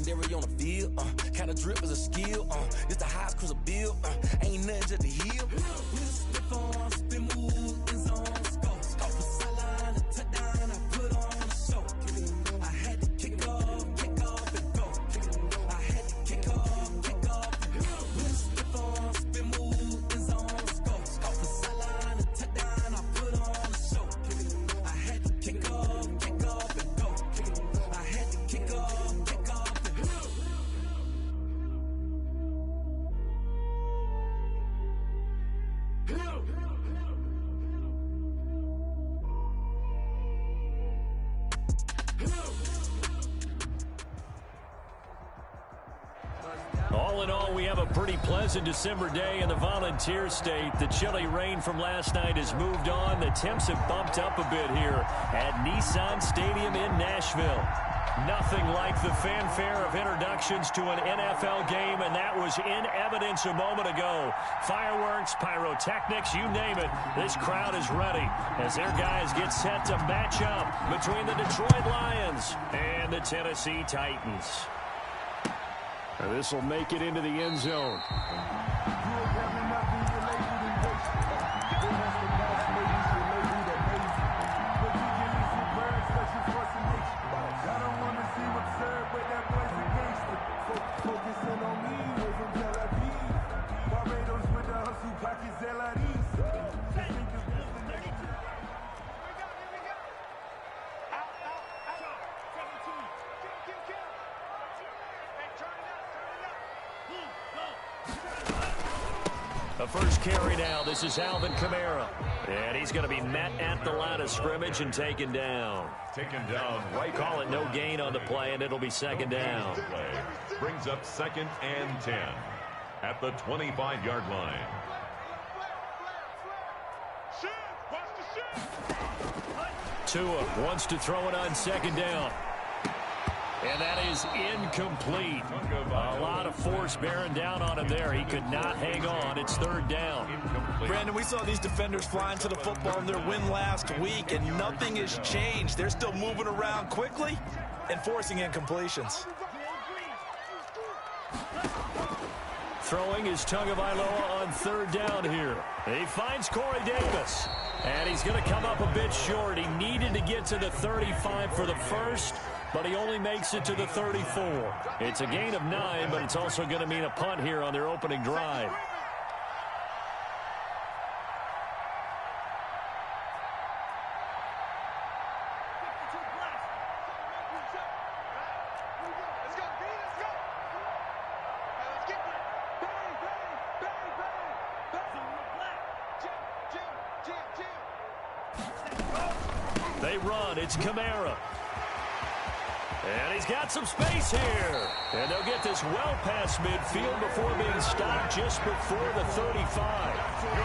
legendary on the field. Kinda drip is a skill. This the highest cruiser bill. Ain't nothing just to heal. Slip on, spin move, in zone, scope. Scope for sideline, a touchdown, I put on a show. I had to kick off and go. I had to kick off and go. Slip on, spin move, in zone, scope. Scope for sideline, a touchdown, I put on a show. I had to kick off and go. I had to kick off and go. All in all, we have a pretty pleasant December day in the Volunteer State. The chilly rain from last night has moved on. The temps have bumped up a bit here at Nissan Stadium in Nashville. Nothing like the fanfare of introductions to an NFL game, and that was in evidence a moment ago. Fireworks, pyrotechnics, you name it. This crowd is ready as their guys get set to match up between the Detroit Lions and the Tennessee Titans. This will make it into the end zone. The first carry now. This is Alvin Kamara. And he's going to be met at the line of scrimmage and taken down. Taken down right. Call it no gain on the play, and it'll be second down. Play brings up 2nd and 10 at the 25-yard line. Tua wants to throw it on 2nd down. And that is incomplete. A lot of force bearing down on him there. He could not hang on. It's 3rd down. Brandon, we saw these defenders flying to the football in their win last week, and nothing has changed. They're still moving around quickly and forcing incompletions. Throwing is Tagovailoa on 3rd down here. He finds Corey Davis. And he's going to come up a bit short. He needed to get to the 35 for the first, but he only makes it to the 34. It's a gain of 9, but it's also going to mean a punt here on their opening drive. They run. It's Kamara. And he's got some space here. And they'll get this well past midfield before being stopped just before the 35.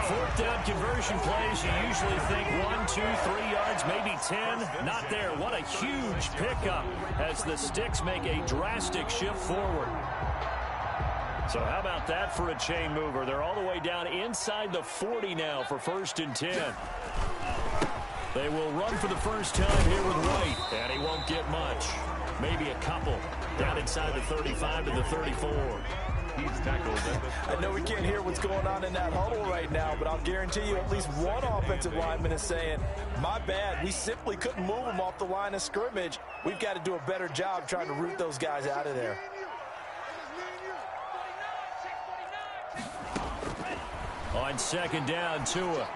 4th down conversion plays, you usually think 1, 2, 3 yards, maybe 10. Not there. What a huge pickup as the Sticks make a drastic shift forward. So how about that for a chain mover? They're all the way down inside the 40 now for 1st and 10. They will run for the first time here with White, and he won't get much. Maybe a couple down inside the 35 to the 34. He's tackled. I know we can't hear what's going on in that huddle right now, but I'll guarantee you at least one offensive lineman is saying, my bad, we simply couldn't move them off the line of scrimmage. We've got to do a better job trying to root those guys out of there. On 2nd down, Tua.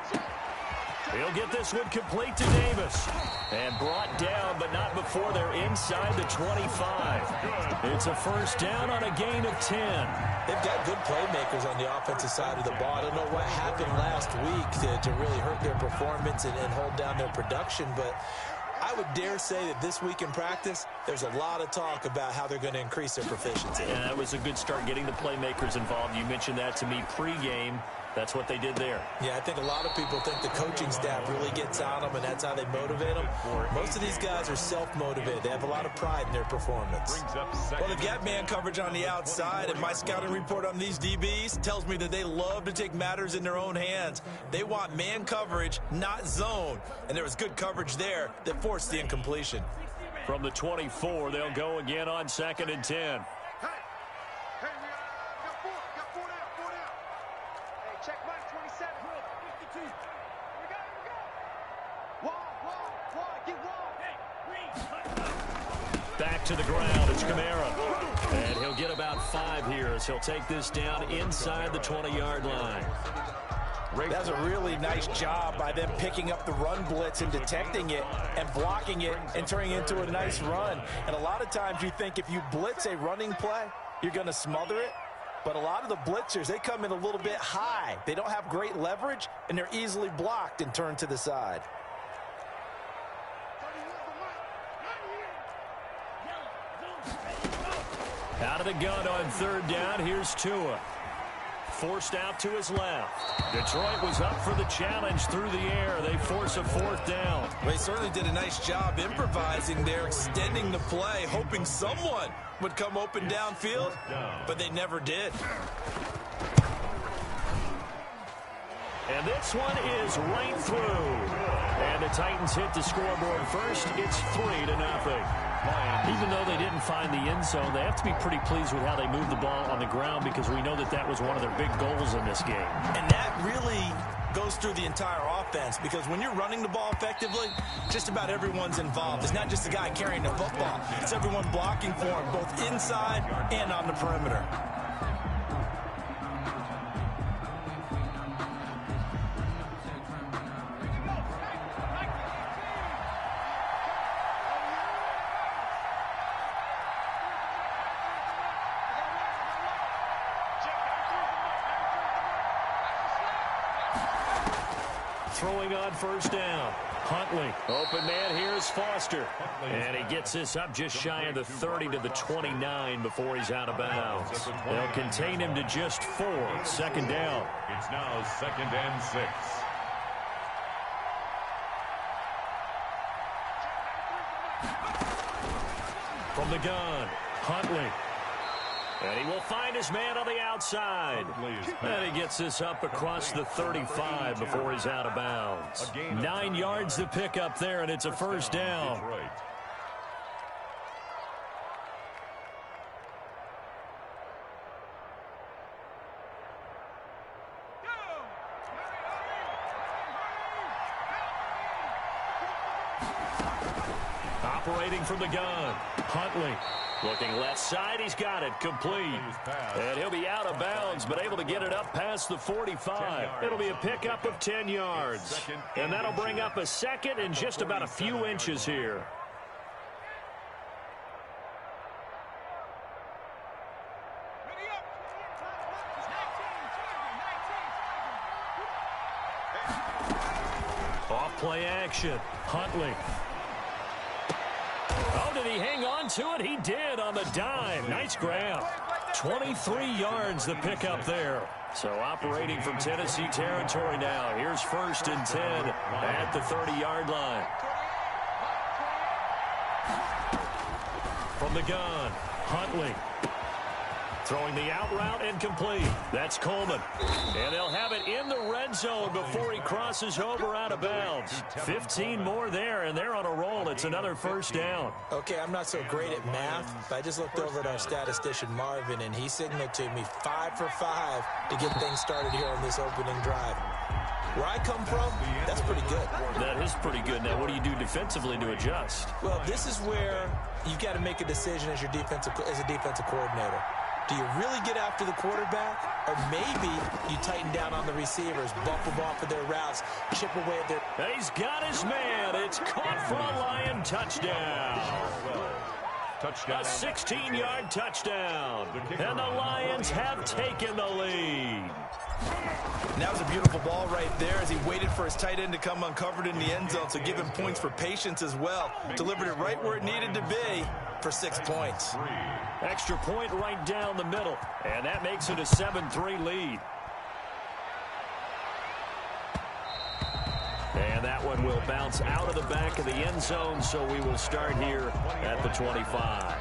He'll get this one complete to Davis. And brought down, but not before they're inside the 25. It's a first down on a gain of 10. They've got good playmakers on the offensive side of the ball. I don't know what happened last week to really hurt their performance and hold down their production, but I would dare say that this week in practice, there's a lot of talk about how they're going to increase their proficiency. Yeah, that was a good start getting the playmakers involved. You mentioned that to me pregame. That's what they did there. Yeah, I think a lot of people think the coaching staff really gets on them, and that's how they motivate them. Most of these guys are self-motivated. They have a lot of pride in their performance. Well, they've got man coverage on the outside, and my scouting report on these DBs tells me that they love to take matters in their own hands. They want man coverage, not zone. And there was good coverage there that forced the incompletion. From the 24, they'll go again on 2nd and 10. Back to the ground, it's Kamara. And he'll get about 5 here as he'll take this down inside the 20-yard line. That's a really nice job by them picking up the run blitz and detecting it and blocking it and turning it into a nice run. And a lot of times you think if you blitz a running play, you're going to smother it. But a lot of the blitzers, they come in a little bit high. They don't have great leverage, and they're easily blocked and turned to the side. Out of the gun on 3rd down, here's Tua. Forced out to his left. Detroit was up for the challenge through the air. They force a 4th down. They certainly did a nice job improvising there, extending the play, hoping someone would come open downfield, but they never did. And this one is right through. And the Titans hit the scoreboard first. It's 3-0. Even though they didn't find the end zone, they have to be pretty pleased with how they moved the ball on the ground because we know that that was one of their big goals in this game. And that really goes through the entire offense because when you're running the ball effectively, just about everyone's involved. It's not just the guy carrying the football. It's everyone blocking for him, both inside and on the perimeter. Throwing on 1st down. Huntley. Open man, here's Foster. And he gets this up just shy of the 30 to the 29 before he's out of bounds. They'll contain him to just 4. 2nd down. It's now 2nd and 6. From the gun, Huntley. And he will find his man on the outside. And he gets this up across the 35 before he's out of bounds. 9 yards to pick up there, and it's a 1st down. Operating from the gun, Huntley. Looking left side, he's got it, complete. And he'll be out of bounds, but able to get it up past the 45. It'll be a pickup of 10 yards. And that'll bring up a 2nd and just about a few inches here. Off play action, Huntley. Oh, did he hang on to it? He did on the dime. Nice grab. 23 yards the pickup there. So operating from Tennessee territory now. Here's 1st and 10 at the 30-yard line. From the gun, Huntley. Throwing the out route and complete. That's Coleman. And they'll have it in the red zone before he crosses over out of bounds. 15 more there, and they're on a roll. It's another 1st down. Okay, I'm not so great at math, but I just looked over at our statistician, Marvin, and he signaled to me 5 for 5 to get things started here on this opening drive. Where I come from, that's pretty good. That is pretty good. Now, what do you do defensively to adjust? Well, this is where you've got to make a decision as a defensive coordinator. Do you really get after the quarterback? Or maybe you tighten down on the receivers, bump them off of their routes, chip away at their... And he's got his man. It's caught for a Lion touchdown. A 16-yard touchdown. And the Lions have taken the lead. And that was a beautiful ball right there as he waited for his tight end to come uncovered in the end zone. So give him points for patience as well. Delivered it right where it needed to be for 6 points. Extra point right down the middle. And that makes it a 7-3 lead. And that one will bounce out of the back of the end zone, so we will start here at the 25.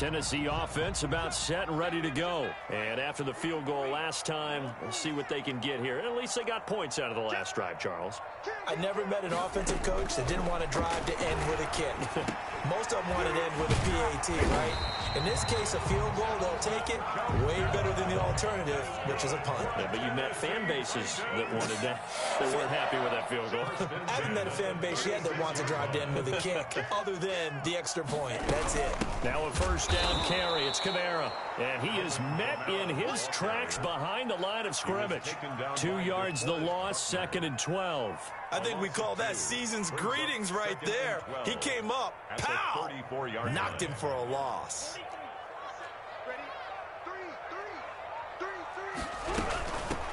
Tennessee offense about set and ready to go. And after the field goal last time, we'll see what they can get here. At least they got points out of the last drive, Charles. I never met an offensive coach that didn't want to drive to end with a kick. Most of them wanted to end with a PAT, right? In this case, a field goal, they'll take it way better than the alternative, which is a punt. Yeah, but you met fan bases that wanted that. They weren't happy with that field goal. I haven't met a fan base yet that wants to drive to end with a kick, other than the extra point. That's it. Now a first down carry. It's Kamara. And he is met in his tracks behind the line of scrimmage. 2 yards the loss, 2nd and 12. I think we call that season's greetings right there. He came up, pow! Knocked him for a loss.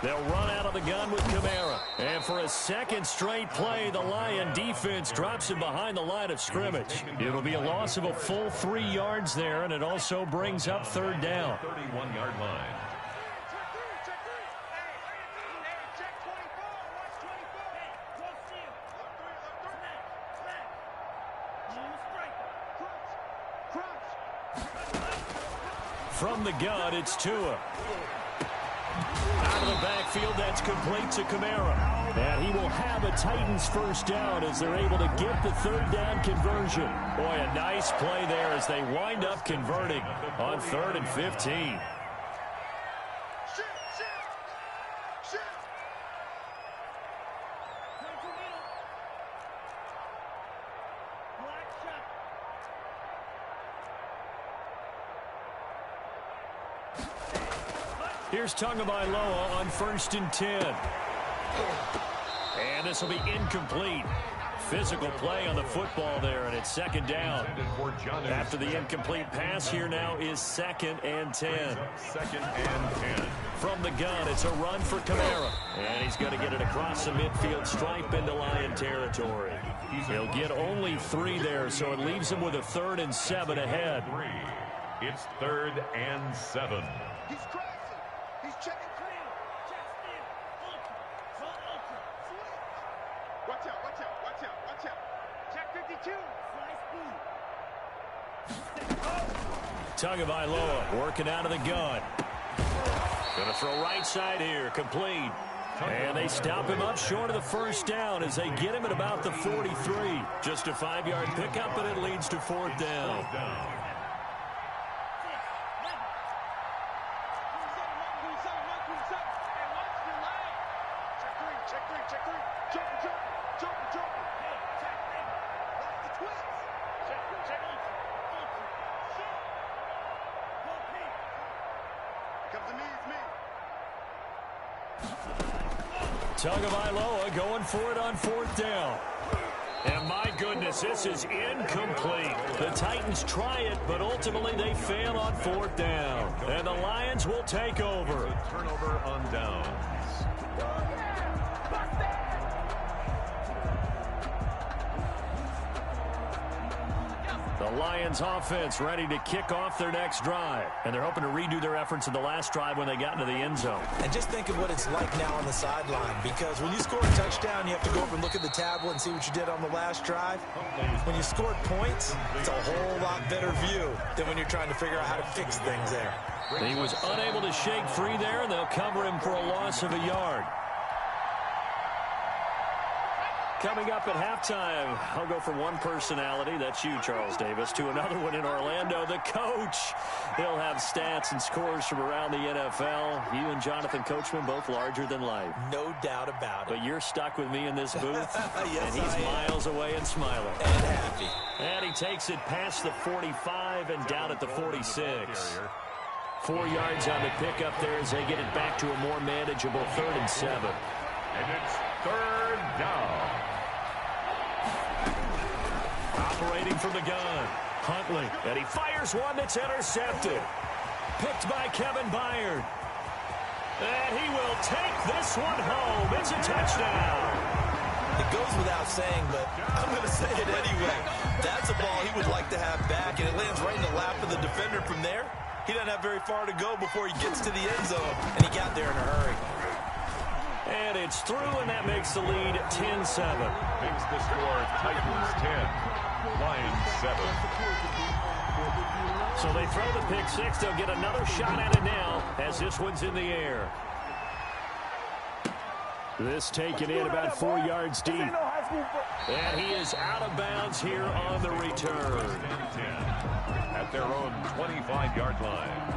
They'll run out of the gun with Kamara. And for a second straight play, the Lion defense drops him behind the line of scrimmage. It'll be a loss of a full 3 yards there, and it also brings up 3rd down. 31-yard line. From the gun, it's Tua. Out of the backfield, that's complete to Kamara. And he will have a Titans first down as they're able to get the 3rd down conversion. Boy, a nice play there as they wind up converting on 3rd and 15. Here's Tagovailoa on 1st and 10. And this will be incomplete. Physical play on the football there, and it's 2nd down. After the incomplete pass, here now is 2nd and 10. 2nd and 10. From the gun, it's a run for Kamara. And he's going to get it across the midfield stripe into Lion territory. He'll get only 3 there, so it leaves him with a 3rd and 7 ahead. It's 3rd and 7. He's crazy. He's checking clean. Check spin. Ultra. Zone ultra. Watch out, watch out, watch out, watch out. Check 52. Fly speed. Tagovailoa working out of the gun. Going to throw right side here. Complete. And they stop him up short of the first down as they get him at about the 43. Just a 5-yard pickup, and it leads to 4th down. Tagovailoa going for it on 4th down. And my goodness, this is incomplete. The Titans try it, but ultimately they fail on 4th down. And the Lions will take over. Turnover on downs. The Lions offense ready to kick off their next drive. And they're hoping to redo their efforts in the last drive when they got into the end zone. And just think of what it's like now on the sideline, because when you score a touchdown, you have to go over and look at the tablet and see what you did on the last drive. When you scored points, it's a whole lot better view than when you're trying to figure out how to fix things there. He was unable to shake free there, and they'll cover him for a loss of a yard. Coming up at halftime, I'll go from one personality, that's you, Charles Davis, to another one in Orlando, the coach. He'll have stats and scores from around the NFL. You and Jonathan Coachman both larger than life. No doubt about it. But you're stuck with me in this booth, yes, and he's miles away and smiling. And happy. And he takes it past the 45 and down at the 46. 4 yards on the pickup there as they get it back to a more manageable 3rd and 7. And it's 3rd down. Operating from the gun, Huntley, and he fires one that's intercepted. Picked by Kevin Byard. And he will take this one home. It's a touchdown. It goes without saying, but I'm going to say it anyway. That's a ball he would like to have back, and it lands right in the lap of the defender from there. He doesn't have very far to go before he gets to the end zone, and he got there in a hurry. And it's through, and that makes the lead 10-7. Makes the score Titans 10, Lions 7. So they throw the pick six. They'll get another shot at it now as this one's in the air. This taken in about 4 yards deep. And he is out of bounds here on the return. At their own 25-yard line.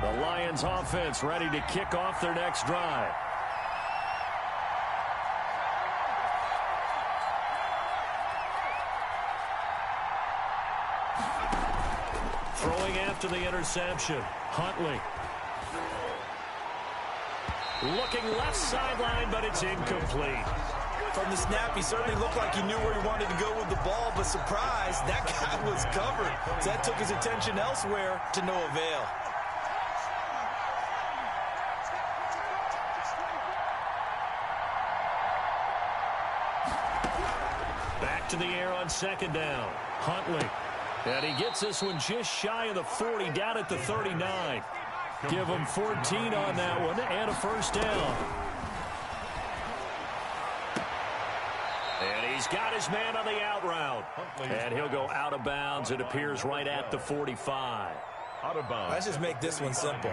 The Lions offense ready to kick off their next drive. Throwing after the interception, Huntley. Looking left sideline, but it's incomplete. From the snap, he certainly looked like he knew where he wanted to go with the ball, but surprise, that guy was covered. So that took his attention elsewhere to no avail. Back to the air on second down. Huntley. And he gets this one just shy of the 40, down at the 39. Give him 14 on that one and a first down. And he's got his man on the out route. And he'll go out of bounds. It appears right at the 45. Out of bounds. Let's just make this one simple.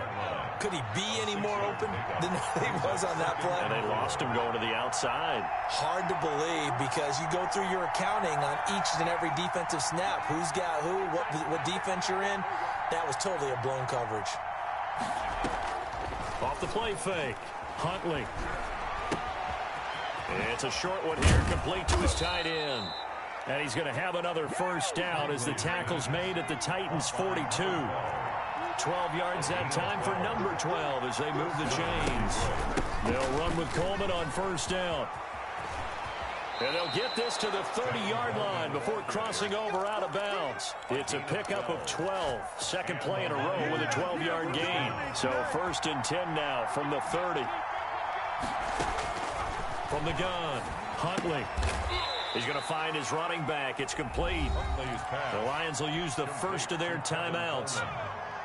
Could he be any more open than he was on that play? And they lost him going to the outside. Hard to believe because you go through your accounting on each and every defensive snap. Who's got who, what defense you're in. That was totally a blown coverage. Off the play fake. Huntley. It's a short one here, complete to his tight end. And he's going to have another first down as the tackle's made at the Titans' 42. 12 yards that time for number 12 as they move the chains. They'll run with Coleman on first down. And they'll get this to the 30-yard line before crossing over out of bounds. It's a pickup of 12. Second play in a row with a 12-yard gain. So first and 10 now from the 30. From the gun, Huntley. He's going to find his running back. It's complete. The Lions will use the first of their timeouts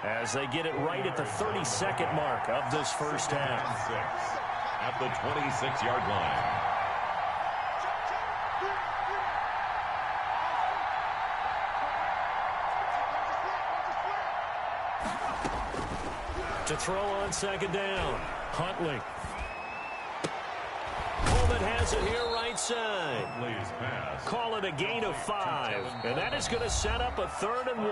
as they get it right at the 32nd mark of this first half. At the 26-yard line. To throw on second down, Huntley. Coleman has it here right side. Call it a gain of 5. And that is going to set up a 3rd and 1.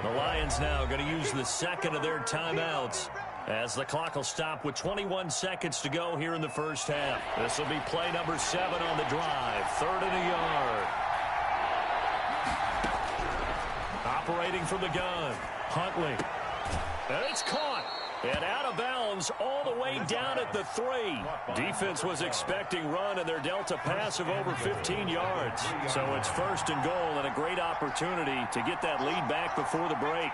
The Lions now going to use the second of their timeouts as the clock will stop with 21 seconds to go here in the first half. This will be play number 7 on the drive. 3rd and a yard. Operating from the gun, Huntley. And it's caught. And out of bounds all the way down at the 3. Defense was expecting run, and they're dealt a pass of over 15 yards. So it's 1st and goal and a great opportunity to get that lead back before the break.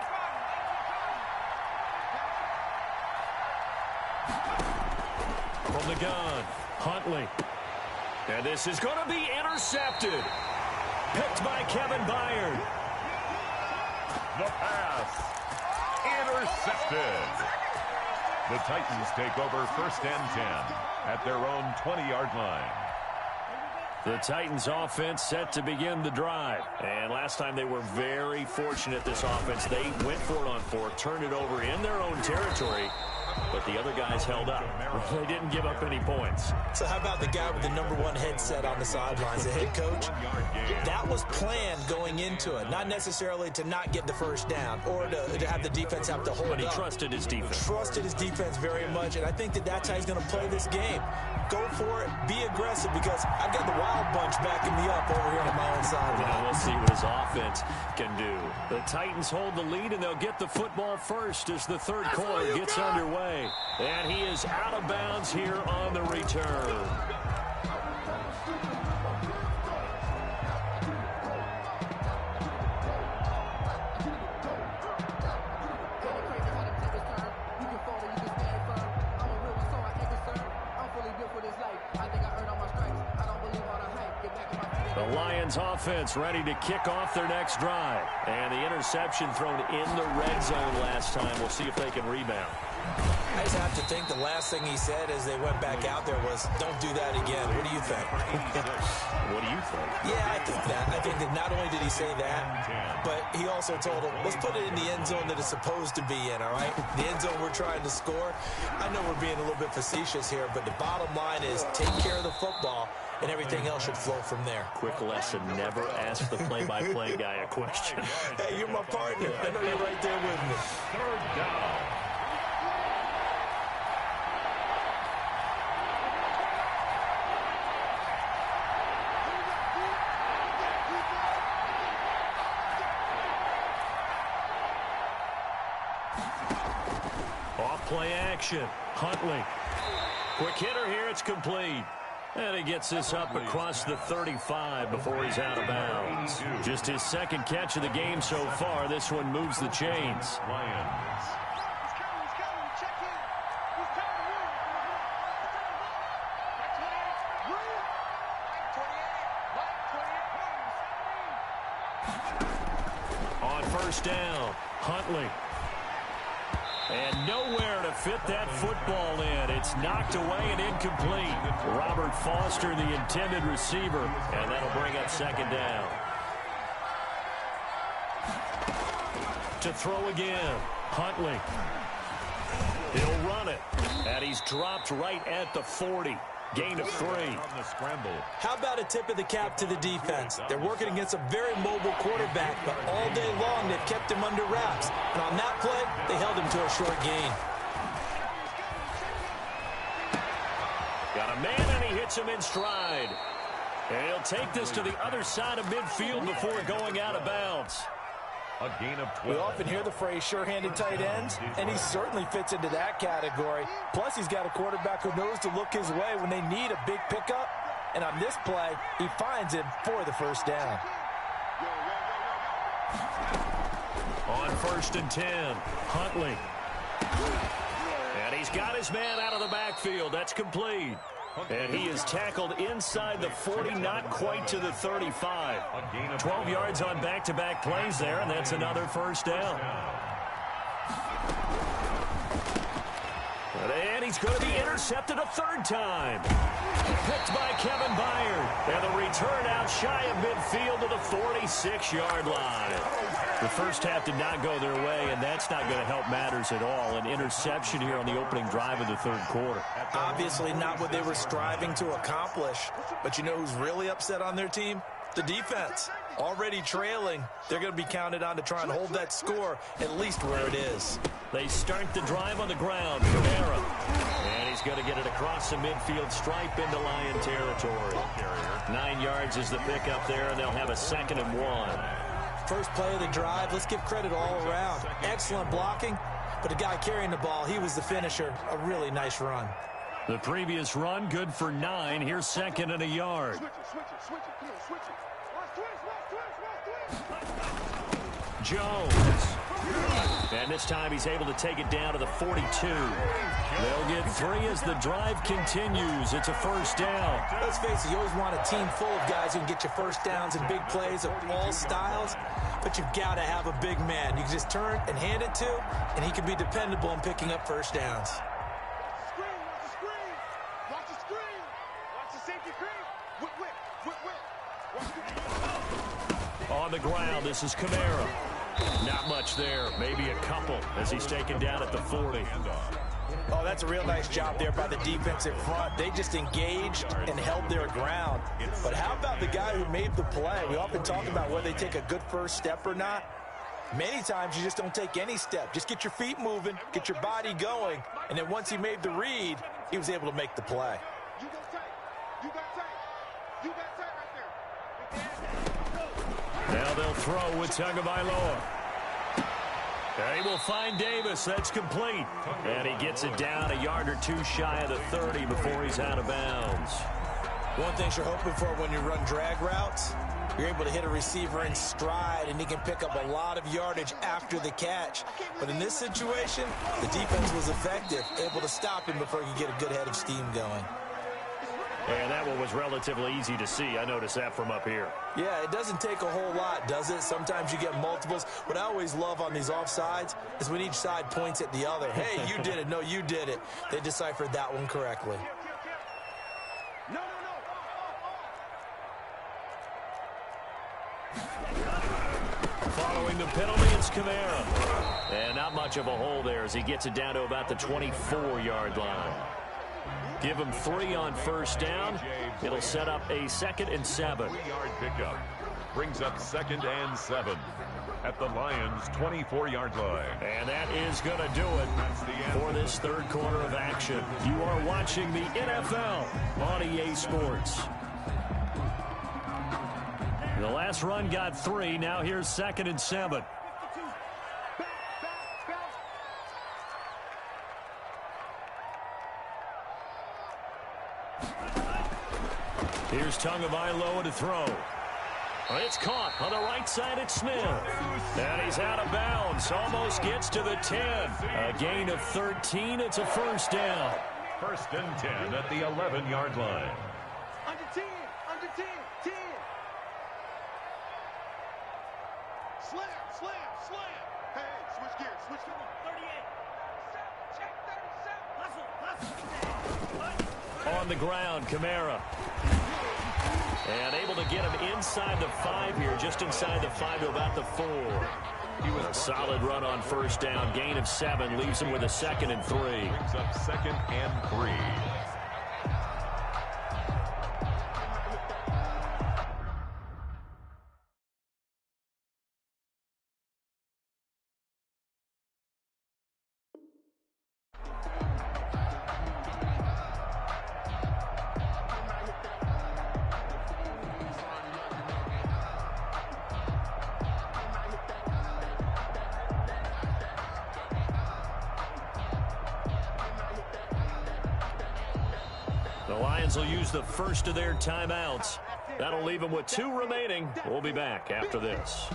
From the gun, Huntley. And this is going to be intercepted. Picked by Kevin Byard. The pass. Intercepted. The Titans take over 1st and 10 at their own 20-yard line. The Titans offense set to begin the drive. And last time they were very fortunate, this offense. They went for it on 4, turned it over in their own territory, but the other guys held up. They didn't give up any points. So how about the guy with the number 1 headset on the sidelines, the head coach? That was planned going into it, not necessarily to not get the first down or to have the defense have to hold But he up. trusted his defense. Trusted his defense very much, and I think that's how he's going to play this game. Go for it, be aggressive, because I've got the wild bunch backing me up over here on my own sideline. Now we'll see what his offense can do. The Titans hold the lead, and they'll get the football first as the 3rd quarter gets underway. And he is out of bounds here on the return. The Lions offense ready to kick off their next drive. And the interception thrown in the red zone last time. We'll see if they can rebound. I just have to think the last thing he said as they went back out there was, don't do that again. What do you think? What do you think? Yeah, I think that. I think that not only did he say that, but he also told him, let's put it in the end zone that it's supposed to be in, all right? The end zone we're trying to score. I know we're being a little bit facetious here, but the bottom line is take care of the football, and everything else should flow from there. Quick lesson, never ask the play-by-play guy a question. Hey, you're my partner. I know you're right there with me. Third down. Play action. Huntley. Quick hitter here. It's complete. And he gets this up across the 35 before he's out of bounds. Just his second catch of the game so far. This one moves the chains. Lions. On first down, Huntley. And nowhere to fit that football in. It's knocked away and incomplete. Robert Foster, the intended receiver, and that'll bring up second down. To throw again, Huntley. He'll run it, and he's dropped right at the 40. Gain of 3. On the scramble. How about a tip of the cap to the defense? They're working against a very mobile quarterback, but all day long they've kept him under wraps. And on that play, they held him to a short gain. Got a man, and he hits him in stride. And he'll take this to the other side of midfield before going out of bounds. A gain of 12. We often hear the phrase sure-handed tight ends, and he certainly fits into that category. Plus, he's got a quarterback who knows to look his way when they need a big pickup. And on this play, he finds him for the first down. On first and 10, Huntley. And he's got his man out of the backfield. That's complete. And he is tackled inside the 40, not quite to the 35. 12 yards on back-to-back plays there, and that's another first down. And he's going to be intercepted a third time. Picked by Kevin Byard. And the return out shy of midfield to the 46-yard line. The first half did not go their way, and that's not going to help matters at all. An interception here on the opening drive of the third quarter. Obviously not what they were striving to accomplish. But you know who's really upset on their team? The defense. Already trailing. They're going to be counted on to try and hold that score at least where it is. They start the drive on the ground. Kamara. And he's going to get it across the midfield stripe into Lion territory. 9 yards is the pickup there, and they'll have a 2nd and 1. First play of the drive, let's give credit all around. Excellent blocking, but the guy carrying the ball, he was the finisher. A really nice run. The previous run, good for 9. Here's 2nd and a yard. Jones. And this time he's able to take it down to the 42. They'll get 3 as the drive continues. It's a first down. Let's face it, you always want a team full of guys who can get you first downs and big plays of all styles, but you've got to have a big man. You can just turn and hand it to, and he can be dependable in picking up first downs. On the ground, this is Kamara. Not much there, maybe a couple as he's taken down at the 40. Oh, that's a real nice job there by the defensive front. They just engaged and held their ground. But how about the guy who made the play? We often talk about whether they take a good first step or not. Many times you just don't take any step. Just get your feet moving, get your body going, and then once he made the read, he was able to make the play. You got tight. You got tight. You got tight right there. Now they'll throw with Tagovailoa. He will find Davis. That's complete. And he gets it down a yard or two shy of the 30 before he's out of bounds. One thing you're hoping for when you run drag routes, you're able to hit a receiver in stride, and he can pick up a lot of yardage after the catch. But in this situation, the defense was effective, able to stop him before he could get a good head of steam going. And that one was relatively easy to see. I noticed that from up here. Yeah, it doesn't take a whole lot, does it? Sometimes you get multiples. What I always love on these offsides is when each side points at the other. Hey, you did it. No, you did it. They deciphered that one correctly. Following the penalty, it's Kamara. And not much of a hole there as he gets it down to about the 24-yard line. Give him 3 on first down. It'll set up a 2nd and 7. 3-yard pickup. Brings up 2nd and 7 at the Lions' 24-yard line. And that is going to do it for this third quarter of action. You are watching the NFL on EA Sports. The last run got 3. Now here's 2nd and 7. Here's Tagovailoa to throw. It's caught on the right side. It's Smith. And he's out of bounds. Almost gets to the 10. A gain of 13. It's a first down. 1st and 10 at the 11-yard line. Under 10. Under 10. 10. Slam. Slam. Slam. Hey, switch gears. Switch to 38. Check 37. On the ground, Kamara. And able to get him inside the 5 here, just inside the 5 to about the 4. He was a solid run on first down. Gain of 7 leaves him with a 2nd and 3. Brings up 2nd and 3. The Lions will use the first of their timeouts. That'll leave them with 2 remaining. We'll be back after this.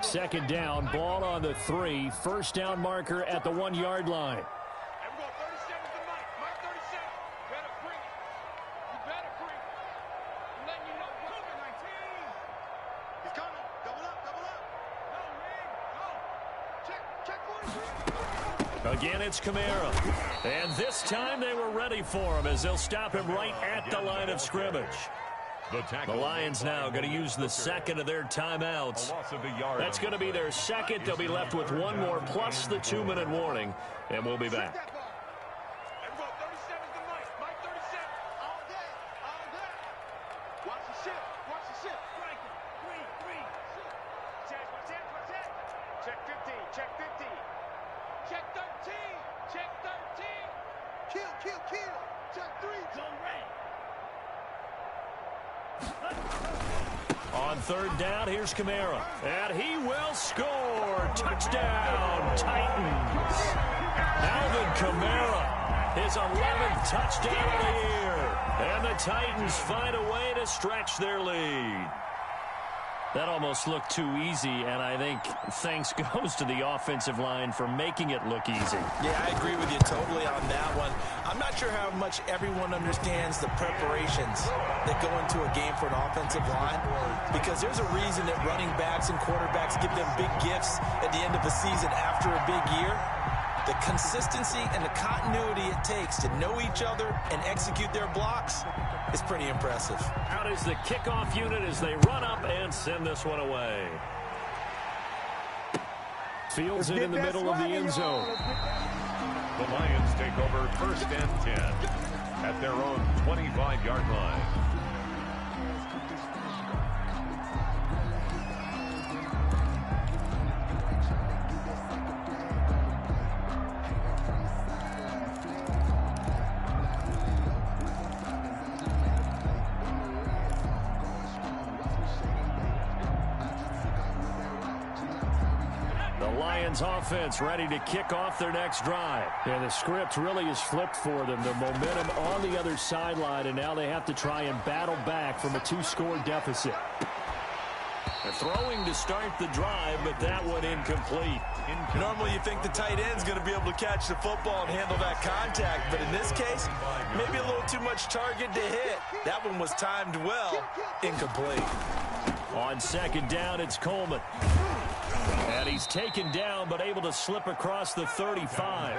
Second down, ball on the 3. First down marker at the 1-yard line. Again, it's Kamara. And this time they were ready for him as they'll stop him right at the line of scrimmage. The Lions now going to use the 2nd of their timeouts. That's going to be their 2nd. They'll be left with 1 more plus the 2-minute warning. And we'll be back. Check 15. Check 15. Check 13. Check 13. Kill, kill, kill. Check 3. Go red. On third down, here's Kamara. And he will score. Touchdown, Titans. Alvin Kamara, his 11th touchdown of the year. And the Titans find a way to stretch their lead. That almost looked too easy, and I think thanks goes to the offensive line for making it look easy. Yeah, I agree with you totally on that one. I'm not sure how much everyone understands the preparations that go into a game for an offensive line, because there's a reason that running backs and quarterbacks give them big gifts at the end of the season after a big year. The consistency and the continuity it takes to know each other and execute their blocks is pretty impressive. Out is the kickoff unit as they run up and send this one away. Fields it in the middle of the end zone. The Lions take over 1st and 10 at their own 25-yard line. Lions offense ready to kick off their next drive. Yeah, the script really is flipped for them. The momentum on the other sideline, and now they have to try and battle back from a 2-score deficit. They're throwing to start the drive, but that one incomplete. Normally you think the tight end's going to be able to catch the football and handle that contact, but in this case, maybe a little too much target to hit. That one was timed well, incomplete. On second down, it's Coleman. And he's taken down, but able to slip across the 35.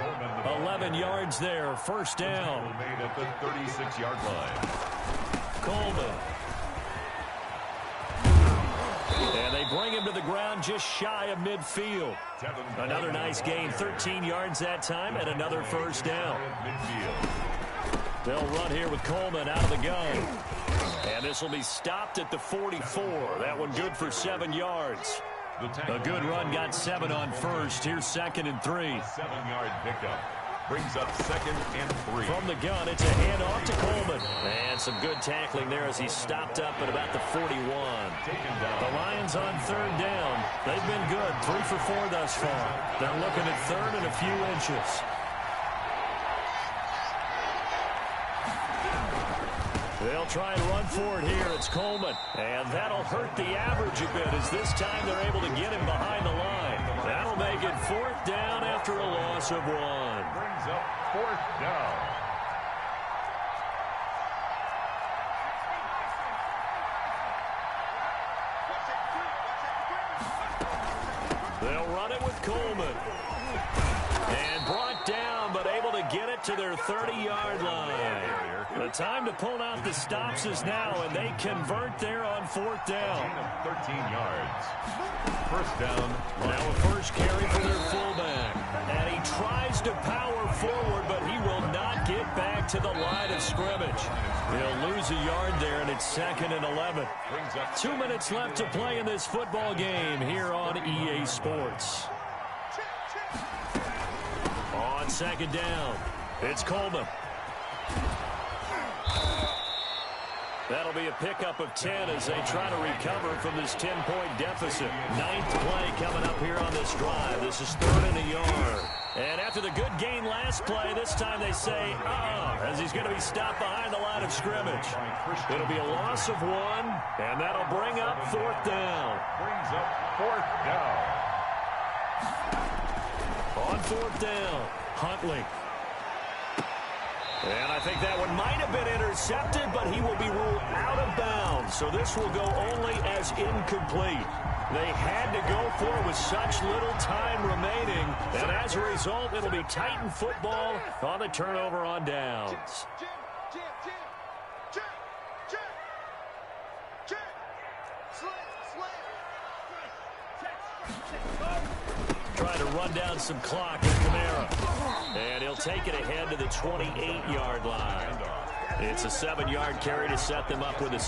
11 yards there, first down. Made at the 36-yard line. Coleman. And they bring him to the ground just shy of midfield. Another nice gain, 13 yards that time, and another first down. They'll run here with Coleman out of the gun. And this will be stopped at the 44. That one good for 7 yards. A good run, got 7 on first. Here's 2nd and 3. 7-yard pickup. Brings up 2nd and 3. From the gun, it's a handoff to Coleman. And some good tackling there as he stopped up at about the 41. The Lions on 3rd down. They've been good, 3 for 4 thus far. They're looking at 3rd and a few inches. They'll try and run for it here. It's Coleman. And that'll hurt the average a bit as this time they're able to get him behind the line. That'll make it 4th down after a loss of 1. Brings up 4th down. They'll run it with Coleman. And brought down, but able to get it to their 30-yard line. The time to pull out the stops is now, and they convert there on 4th down. 13 yards. First down. Now a first carry for their fullback. And he tries to power forward, but he will not get back to the line of scrimmage. He'll lose a yard there, and it's 2nd and 11. 2 minutes left to play in this football game here on EA Sports. On 2nd down, it's Coleman. That'll be a pickup of 10 as they try to recover from this 10-point deficit. 9th play coming up here on this drive. This is 3rd and a yard. And after the good gain last play, this time they say, as he's going to be stopped behind the line of scrimmage. It'll be a loss of 1, and that'll bring up 4th down. Brings up 4th down. On 4th down, Huntley. And I think that one might have been intercepted, but he will be ruled out of bounds. So this will go only as incomplete. They had to go for it with such little time remaining. And as a result, it'll be Titan football on the turnover on downs. Trying to run down some clock with Kamara. And he'll take it ahead to the 28-yard line. It's a 7-yard carry to set them up with a